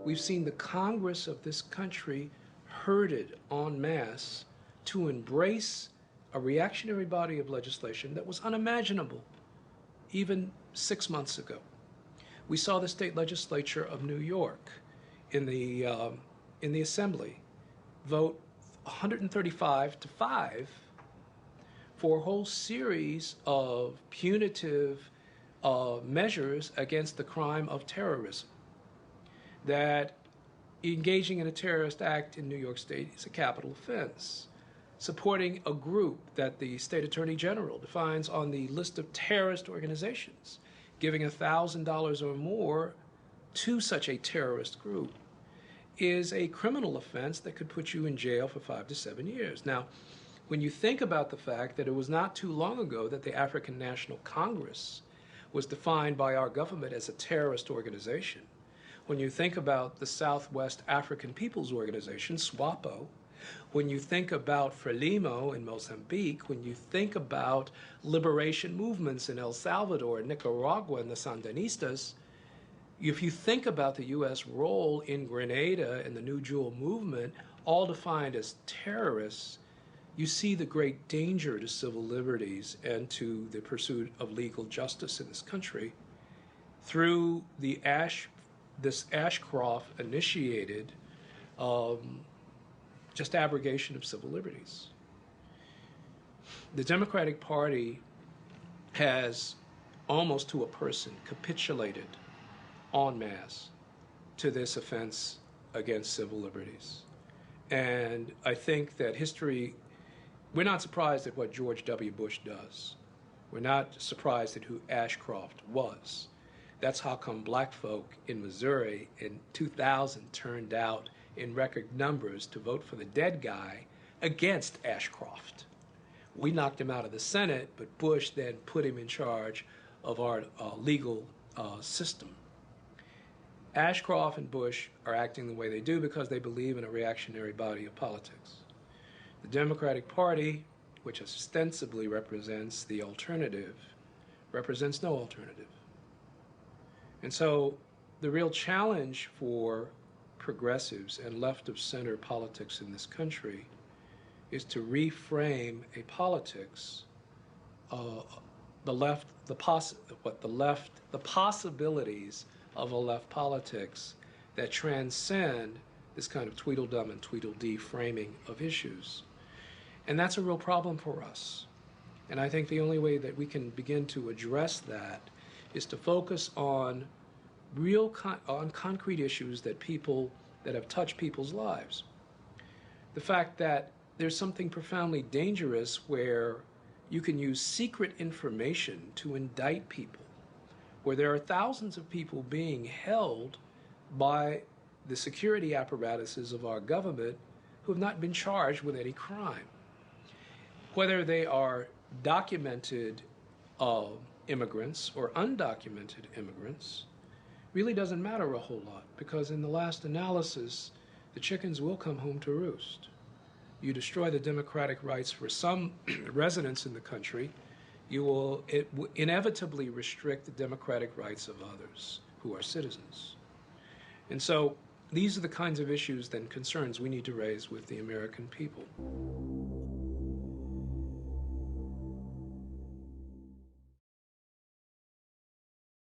We've seen the Congress of this country herded en masse to embrace a reactionary body of legislation that was unimaginable even 6 months ago. We saw the state legislature of New York in the assembly vote 135 to 5 for a whole series of punitive measures against the crime of terrorism. That engaging in a terrorist act in New York State is a capital offense. Supporting a group that the state attorney general defines on the list of terrorist organizations, giving $1,000 or more to such a terrorist group, is a criminal offense that could put you in jail for 5 to 7 years. Now, when you think about the fact that it was not too long ago that the African National Congress was defined by our government as a terrorist organization, when you think about the Southwest African Peoples Organization, SWAPO, when you think about Frelimo in Mozambique, when you think about liberation movements in El Salvador, Nicaragua, and the Sandinistas, if you think about the U.S. role in Grenada and the New Jewel movement, all defined as terrorists, you see the great danger to civil liberties and to the pursuit of legal justice in this country through this Ashcroft-initiated just abrogation of civil liberties. The Democratic Party has, almost to a person, capitulated en masse to this offense against civil liberties. And I think that history, we're not surprised at what George W. Bush does. We're not surprised at who Ashcroft was. That's how come black folk in Missouri in 2000 turned out in record numbers to vote for the dead guy against Ashcroft. We knocked him out of the Senate, but Bush then put him in charge of our legal system. Ashcroft and Bush are acting the way they do because they believe in a reactionary body of politics. The Democratic Party, which ostensibly represents the alternative, represents no alternative. And so the real challenge for progressives and left-of-center politics in this country is to reframe a politics, the possibilities of a left politics that transcend this kind of Tweedledum and Tweedledee framing of issues. And that's a real problem for us. And I think the only way that we can begin to address that is to focus on on concrete issues that have touched people's lives. The fact that there's something profoundly dangerous where you can use secret information to indict people, where there are thousands of people being held by the security apparatuses of our government who have not been charged with any crime. Whether they are documented immigrants or undocumented immigrants really doesn't matter a whole lot, because in the last analysis, the chickens will come home to roost. You destroy the democratic rights for some residents in the country, it will inevitably restrict the democratic rights of others who are citizens. And so these are the kinds of issues and concerns we need to raise with the American people.